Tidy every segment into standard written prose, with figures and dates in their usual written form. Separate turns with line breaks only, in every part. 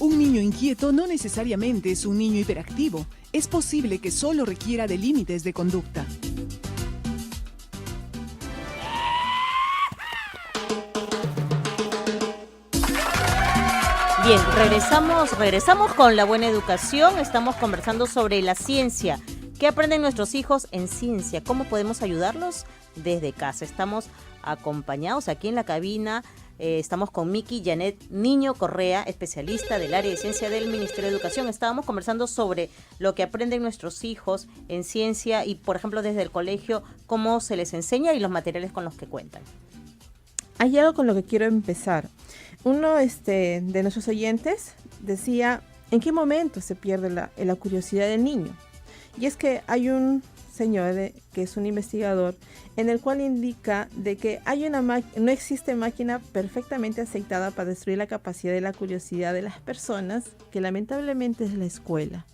Un niño inquieto no necesariamente es un niño hiperactivo. Es posible que solo requiera de límites de conducta.
Bien, regresamos con la buena educación. Estamos conversando sobre la ciencia. ¿Qué aprenden nuestros hijos en ciencia? ¿Cómo podemos ayudarlos desde casa? Estamos acompañados aquí en la cabina. Estamos con Miki Janet Niño Correa, especialista del área de ciencia del Ministerio de Educación. Estábamos conversando sobre lo que aprenden nuestros hijos en ciencia y, por ejemplo, desde el colegio, cómo se les enseña y los materiales con los que cuentan.
Hay algo con lo que quiero empezar. Uno de nuestros oyentes decía, ¿en qué momento se pierde la curiosidad del niño? Y es que hay un señor que es un investigador en el cual indica de que no existe máquina perfectamente aceitada para destruir la capacidad de la curiosidad de las personas, que lamentablemente es la escuela.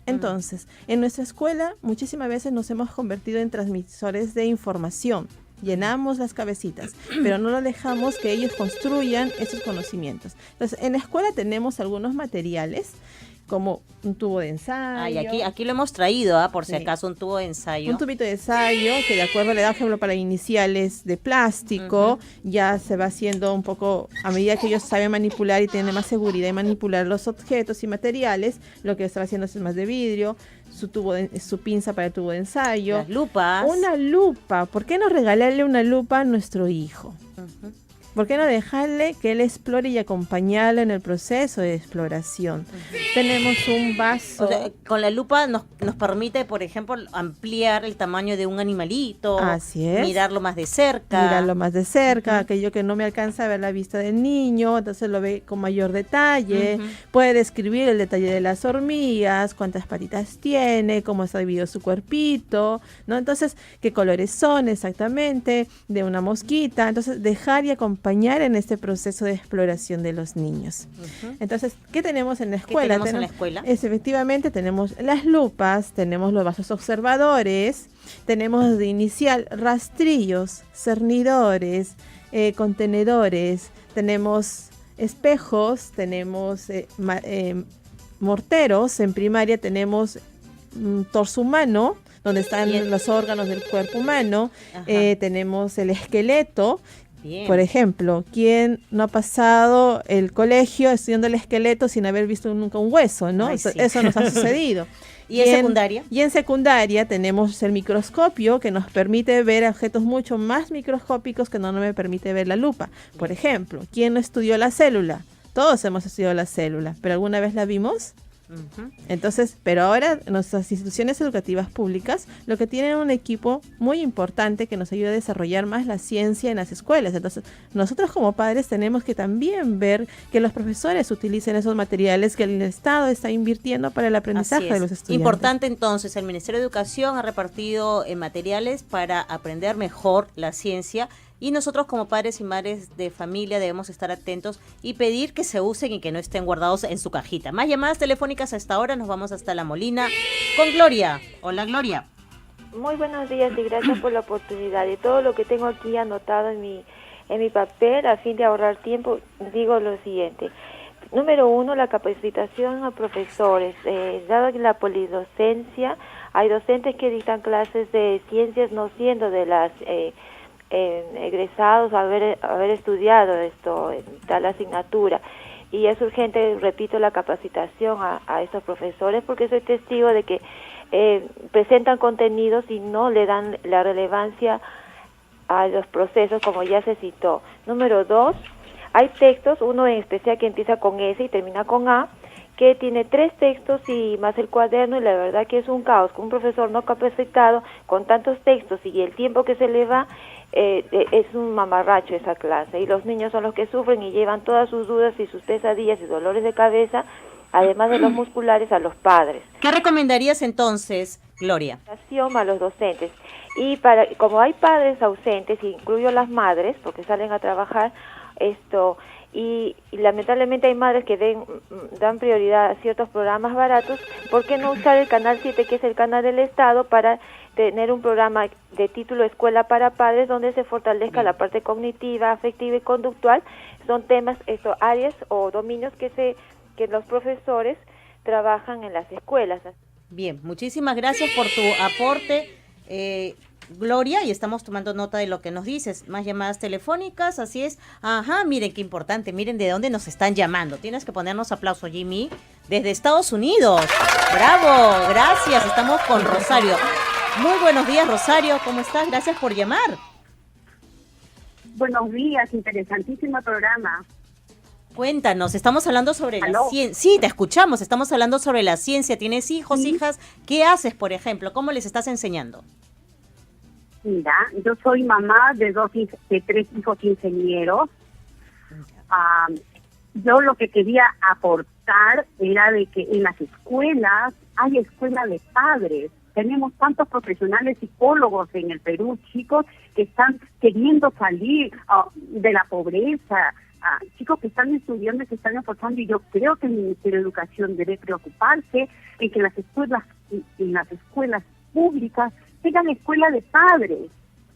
Entonces, en nuestra escuela muchísimas veces nos hemos convertido en transmisores de información. Llenamos las cabecitas, pero no lo dejamos que ellos construyan esos conocimientos. Entonces, en la escuela tenemos algunos materiales como un tubo de ensayo.
Aquí lo hemos traído, por si acaso, un tubo de ensayo.
Un tubito de ensayo que, de acuerdo a la edad, por ejemplo, para iniciales de plástico, ya se va haciendo un poco, a medida que ellos saben manipular y tienen más seguridad en manipular los objetos y materiales, lo que está haciendo es más de vidrio, su pinza para el tubo de ensayo.
Las lupas.
Una lupa. ¿Por qué no regalarle una lupa a nuestro hijo? ¿Por qué no dejarle que él explore y acompañarlo en el proceso de exploración? Tenemos un vaso.
O sea, con la lupa nos permite, por ejemplo, ampliar el tamaño de un animalito.
Así es.
Mirarlo más de cerca.
Aquello que no me alcanza a ver la vista del niño, entonces lo ve con mayor detalle. Puede describir el detalle de las hormigas, cuántas patitas tiene, cómo está dividido su cuerpito, ¿no? Entonces, qué colores son exactamente, de una mosquita. Entonces, dejar y acompañar en este proceso de exploración de los niños. Entonces, ¿qué tenemos en la escuela? Efectivamente, tenemos las lupas, tenemos los vasos observadores, tenemos de inicial rastrillos, cernidores, contenedores, tenemos espejos, tenemos morteros. En primaria tenemos torso humano, donde están los órganos del cuerpo humano. Tenemos el esqueleto.
Bien.
Por ejemplo, ¿quién no ha pasado el colegio estudiando el esqueleto sin haber visto nunca un hueso, ¿no?
Sí.
Eso nos ha sucedido.
¿Y en secundaria?
Y en secundaria tenemos el microscopio, que nos permite ver objetos mucho más microscópicos que no me permite ver la lupa. Por ejemplo, ¿quién no estudió la célula? Todos hemos estudiado la célula, ¿pero alguna vez la vimos? Entonces, pero ahora nuestras instituciones educativas públicas lo que tienen un equipo muy importante que nos ayuda a desarrollar más la ciencia en las escuelas. Entonces, nosotros como padres tenemos que también ver que los profesores utilicen esos materiales que el Estado está invirtiendo para el aprendizaje de los estudiantes.
Importante entonces, el Ministerio de Educación ha repartido materiales para aprender mejor la ciencia. Y nosotros como padres y madres de familia debemos estar atentos y pedir que se usen y que no estén guardados en su cajita. Más llamadas telefónicas a esta hora, nos vamos hasta La Molina con Gloria. Hola, Gloria.
Muy buenos días y gracias por la oportunidad. Y todo lo que tengo aquí anotado en mi papel, a fin de ahorrar tiempo, digo lo siguiente. Número 1, la capacitación a profesores. Dado que la polidocencia, hay docentes que dictan clases de ciencias no siendo de las egresados, haber estudiado tal asignatura, y es urgente, repito, la capacitación a estos profesores, porque soy testigo de que presentan contenidos y no le dan la relevancia a los procesos, como ya se citó. Número 2, hay textos, uno en especial que empieza con S y termina con A, que tiene 3 textos y más el cuaderno, y la verdad que es un caos, con un profesor no capacitado, con tantos textos y el tiempo que se le va, es un mamarracho esa clase, y los niños son los que sufren y llevan todas sus dudas y sus pesadillas y dolores de cabeza, además de los musculares, a los padres.
¿Qué recomendarías entonces, Gloria?
A los docentes, y como hay padres ausentes, incluyo las madres, porque salen a trabajar, y lamentablemente hay madres que dan prioridad a ciertos programas baratos. ¿Por qué no usar el Canal 7, que es el canal del Estado, para tener un programa de título Escuela para Padres, donde se fortalezca la parte cognitiva, afectiva y conductual? Son temas, áreas o dominios que se que los profesores trabajan en las escuelas.
Bien, muchísimas gracias por tu aporte, Gloria, y estamos tomando nota de lo que nos dices. Más llamadas telefónicas, así es. Ajá, miren qué importante, miren de dónde nos están llamando. Tienes que ponernos aplauso, Jimmy, desde Estados Unidos. ¡Bravo! Gracias, estamos con Rosario. Muy buenos días, Rosario, ¿cómo estás? Gracias por llamar.
Buenos días, interesantísimo programa.
Cuéntanos, estamos hablando sobre
¿Aló?
la ciencia. Sí, te escuchamos, estamos hablando sobre la ciencia. ¿Tienes hijos, hijas? ¿Qué haces, por ejemplo? ¿Cómo les estás enseñando?
Mira, yo soy mamá de 3 hijos ingenieros. Yo lo que quería aportar era de que en las escuelas hay escuela de padres. Tenemos tantos profesionales psicólogos en el Perú, chicos que están queriendo salir de la pobreza, chicos que están estudiando y se están esforzando, y yo creo que el Ministerio de Educación debe preocuparse en que las escuelas públicas tengan escuela de padres.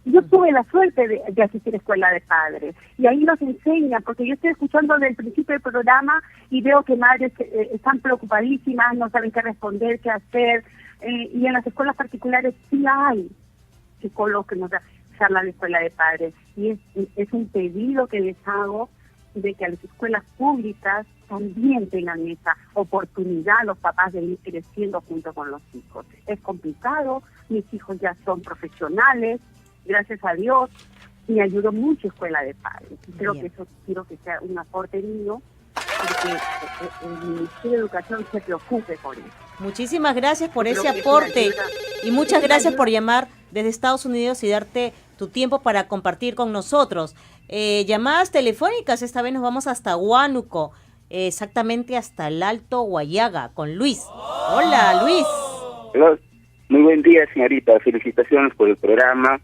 Yo tuve la suerte de asistir a escuela de padres y ahí nos enseñan, porque yo estoy escuchando desde el principio del programa y veo que madres están preocupadísimas, no saben qué responder, qué hacer, y en las escuelas particulares sí hay psicólogos que nos charlan de escuela de padres, y es un pedido que les hago de que a las escuelas públicas también tengan esa oportunidad los papás de ir creciendo junto con los hijos. Es complicado, mis hijos ya son profesionales, gracias a Dios, me ayudó mucho escuela de padres. Y creo que eso quiero que sea un aporte mío, porque el Ministerio de Educación se preocupe por eso.
Muchísimas gracias por ese aporte y muchas gracias por llamar desde Estados Unidos y darte tu tiempo para compartir con nosotros. Llamadas telefónicas, esta vez nos vamos hasta Huánuco, exactamente hasta el Alto Huallaga, con Luis. Hola, Luis.
Hola. Muy buen día, señorita. Felicitaciones por el programa,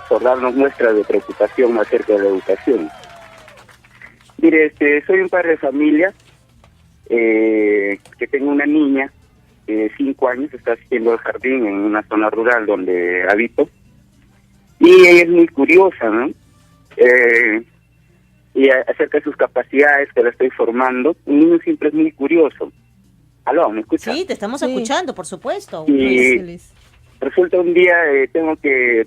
por darnos muestras de preocupación acerca de la educación. Mire, soy un padre de familia que tengo una niña de 5 años, está asistiendo al jardín en una zona rural donde habito, y ella es muy curiosa, ¿no? Y acerca de sus capacidades que la estoy formando, un niño siempre es muy curioso. ¿Aló, me escucha?
Sí, te estamos escuchando, por supuesto.
Y resulta un día,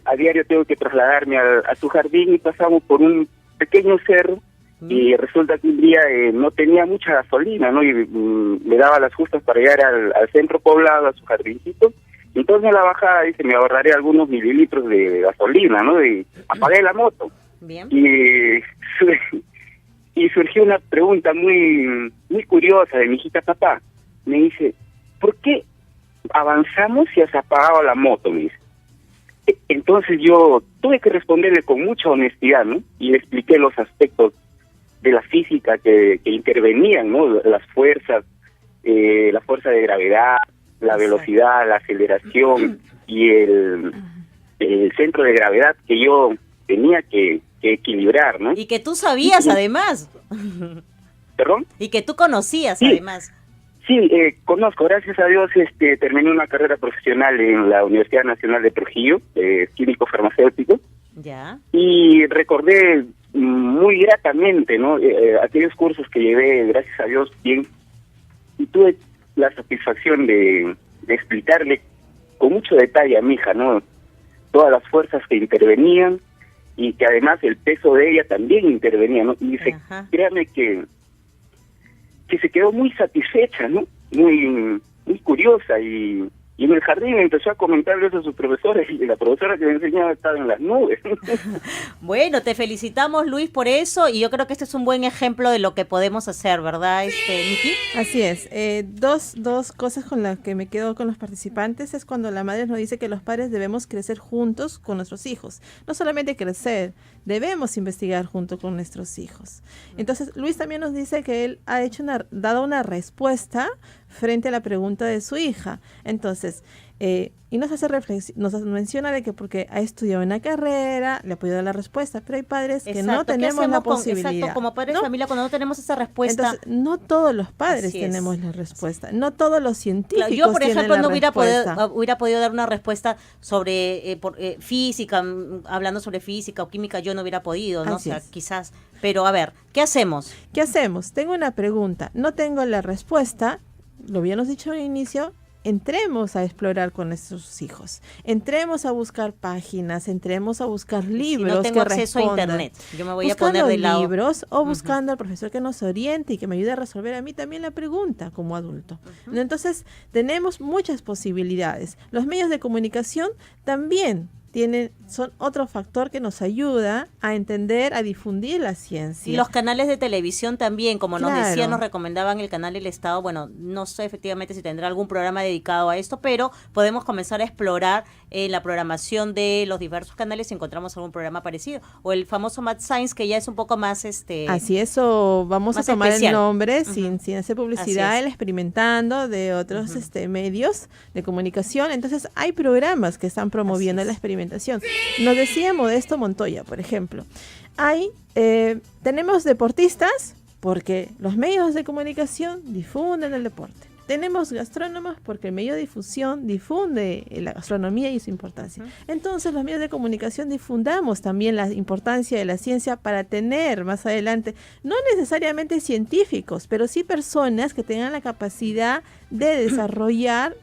a diario tengo que trasladarme a su jardín y pasamos por un pequeño cerro y resulta que un día no tenía mucha gasolina, ¿no? Y me daba las justas para llegar al centro poblado, a su jardincito. Entonces en la bajada dice, me ahorraré algunos mililitros de gasolina, ¿no? Y apagué la moto.
Bien.
Y surgió una pregunta muy curiosa de mi hijita, papá. Me dice, ¿por qué avanzamos si has apagado la moto? Me dice. Entonces yo tuve que responderle con mucha honestidad, ¿no? Y le expliqué los aspectos de la física que intervenían, ¿no? Las fuerzas, la fuerza de gravedad, la velocidad, la aceleración y el centro de gravedad que yo tenía que equilibrar, ¿no?
Y que tú sabías, además.
¿Perdón?
Y que tú conocías,
sí.
Además.
Sí, conozco, gracias a Dios, terminé una carrera profesional en la Universidad Nacional de Trujillo, químico farmacéutico.
Ya.
Y recordé muy gratamente, ¿no? Aquellos cursos que llevé, gracias a Dios, bien, y tuve la satisfacción de explicarle con mucho detalle a mi hija, ¿no? Todas las fuerzas que intervenían y que además el peso de ella también intervenía, ¿no? Y dice, créame que se quedó muy satisfecha, ¿no? Muy curiosa, y en el jardín empezó a comentarle eso a sus profesores, y la profesora que me enseñaba estaba en las nubes.
Bueno, te felicitamos, Luis, por eso, y yo creo que este es un buen ejemplo de lo que podemos hacer, ¿verdad, Miki?
Así es. Dos cosas con las que me quedo con los participantes es cuando la madre nos dice que los padres debemos crecer juntos con nuestros hijos. No solamente crecer, debemos investigar junto con nuestros hijos. Entonces, Luis también nos dice que él ha dado una respuesta frente a la pregunta de su hija. Entonces, Entonces, y nos menciona de que porque ha estudiado una carrera, le ha podido dar la respuesta, pero hay padres que no tenemos la posibilidad.
Exacto, como padres de familia, cuando no tenemos esa respuesta.
Entonces, no todos los padres tenemos la respuesta, no todos los científicos
yo, por ejemplo,
tienen
no
la
hubiera podido dar una respuesta sobre física, hablando sobre física o química, yo no hubiera podido, ¿no?
Así
o sea,
es.
quizás. Pero a ver, ¿qué hacemos?
¿Qué hacemos? Tengo una pregunta, no tengo la respuesta, lo habíamos dicho al inicio. Entremos a explorar con nuestros hijos, entremos a buscar páginas, entremos a buscar libros.
Si no tengo
que
acceso a
respondan.
internet, yo me voy
Buscando
a poner de lado.
libros o buscando al profesor que nos oriente y que me ayude a resolver a mí también la pregunta como adulto. Entonces, tenemos muchas posibilidades. Los medios de comunicación también son otro factor que nos ayuda a entender, a difundir la ciencia.
Y los canales de televisión también, como nos
Claro.
decían, nos recomendaban el canal El Estado. Bueno, no sé efectivamente si tendrá algún programa dedicado a esto, pero podemos comenzar a explorar en la programación de los diversos canales si encontramos algún programa parecido. O el famoso Mad Science, que ya es un poco más
Así es, o vamos a
más
tomar
especial.
el nombre
Ujú.
sin hacer
Así
publicidad,
es.
el experimentando de otros medios de comunicación. Entonces hay programas que están promoviendo
Así
la
es.
experimentación. Nos decía Modesto Montoya, por ejemplo, tenemos deportistas porque los medios de comunicación difunden el deporte. Tenemos gastrónomos porque el medio de difusión difunde la gastronomía y su importancia. Entonces los medios de comunicación difundamos también la importancia de la ciencia para tener más adelante, no necesariamente científicos, pero sí personas que tengan la capacidad de desarrollar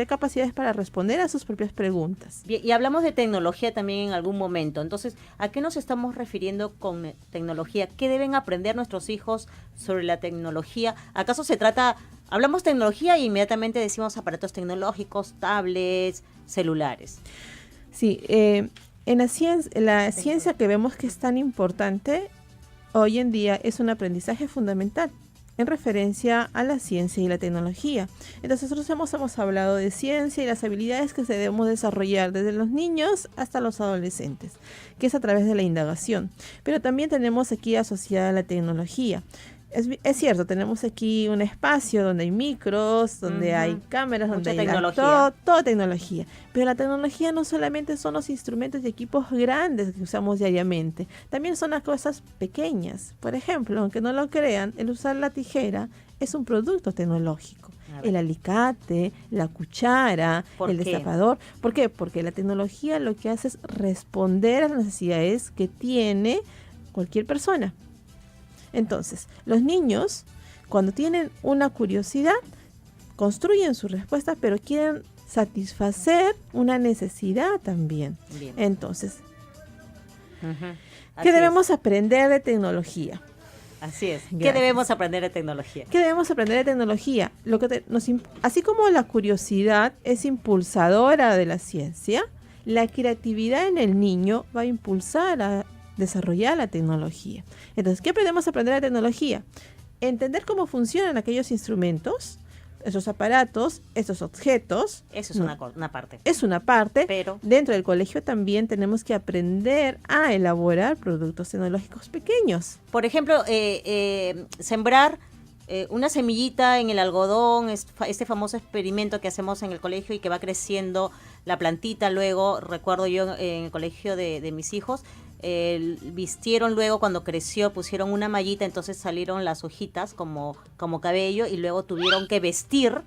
capacidades para responder a sus propias preguntas.
Bien, y hablamos de tecnología también en algún momento. Entonces, ¿a qué nos estamos refiriendo con tecnología? ¿Qué deben aprender nuestros hijos sobre la tecnología? ¿Acaso se trata, hablamos tecnología y inmediatamente decimos aparatos tecnológicos, tablets, celulares?
Sí, en la ciencia que vemos que es tan importante hoy en día es un aprendizaje fundamental en referencia a la ciencia y la tecnología. Entonces nosotros hemos hablado de ciencia y las habilidades que se debemos desarrollar desde los niños hasta los adolescentes, que es a través de la indagación. Pero también tenemos aquí asociada la tecnología. Es cierto, tenemos aquí un espacio donde hay micros, donde hay cámaras,
Mucha
donde hay
tecnología.
todo tecnología. Pero la tecnología no solamente son los instrumentos y equipos grandes que usamos diariamente, también son las cosas pequeñas. Por ejemplo, aunque no lo crean, el usar la tijera es un producto tecnológico. El alicate, la cuchara, el destapador. ¿Por qué? Porque la tecnología lo que hace es responder a las necesidades que tiene cualquier persona. Entonces, los niños, cuando tienen una curiosidad, construyen sus respuestas, pero quieren satisfacer una necesidad también.
Bien.
Entonces,
Así
¿qué
es.
debemos aprender de tecnología?
Así es. ¿Qué
Gracias.
debemos aprender de tecnología?
¿Qué debemos aprender de tecnología? Así como la curiosidad es impulsadora de la ciencia, la creatividad en el niño va a impulsar a desarrollar la tecnología. Entonces, ¿qué aprendemos a aprender de tecnología? Entender cómo funcionan aquellos instrumentos, esos aparatos, esos objetos.
Eso es una parte.
Es una parte.
Pero
dentro del colegio también tenemos que aprender a elaborar productos tecnológicos pequeños.
Por ejemplo, sembrar una semillita en el algodón, este famoso experimento que hacemos en el colegio y que va creciendo la plantita. Luego, recuerdo yo en el colegio de mis hijos, vistieron luego cuando creció, pusieron una mallita, entonces salieron las hojitas como cabello y luego tuvieron que vestir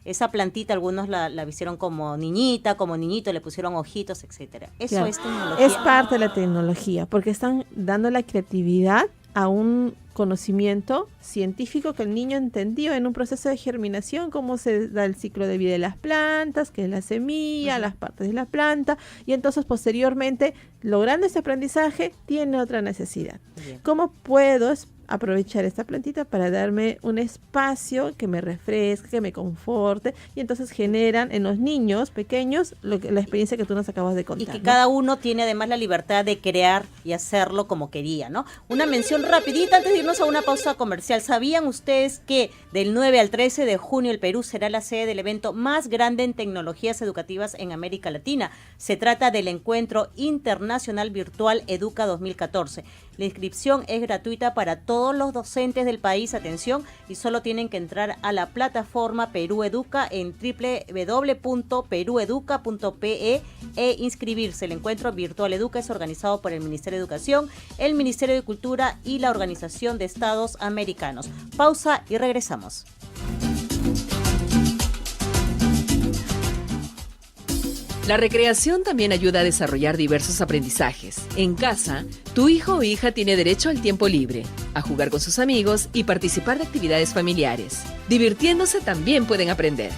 esa plantita. Algunos la vistieron como niñita, como niñito, le pusieron ojitos, etcétera. Eso
Claro.
es tecnología.
Es parte de la tecnología, porque están dando la creatividad a un conocimiento científico que el niño entendió en un proceso de germinación, cómo se da el ciclo de vida de las plantas, que es la semilla, las partes de la planta, y entonces posteriormente, logrando ese aprendizaje, tiene otra necesidad.
Bien.
¿Cómo puedo aprovechar esta plantita para darme un espacio que me refresque, que me conforte? Y entonces generan en los niños pequeños la experiencia que tú nos acabas de contar.
Y que
¿no?
cada uno tiene además la libertad de crear y hacerlo como quería, ¿no? Una mención rapidita antes de irnos a una pausa comercial. ¿Sabían ustedes que del 9 al 13 de junio el Perú será la sede del evento más grande en tecnologías educativas en América Latina? Se trata del Encuentro Internacional Virtual Educa 2014. La inscripción es gratuita para todos los docentes del país, atención, y solo tienen que entrar a la plataforma Perú Educa en www.perueduca.pe e inscribirse. El encuentro virtual Educa es organizado por el Ministerio de Educación, el Ministerio de Cultura y la Organización de Estados Americanos. Pausa y regresamos.
La recreación también ayuda a desarrollar diversos aprendizajes. En casa, tu hijo o hija tiene derecho al tiempo libre, a jugar con sus amigos y participar de actividades familiares. Divirtiéndose también pueden aprender.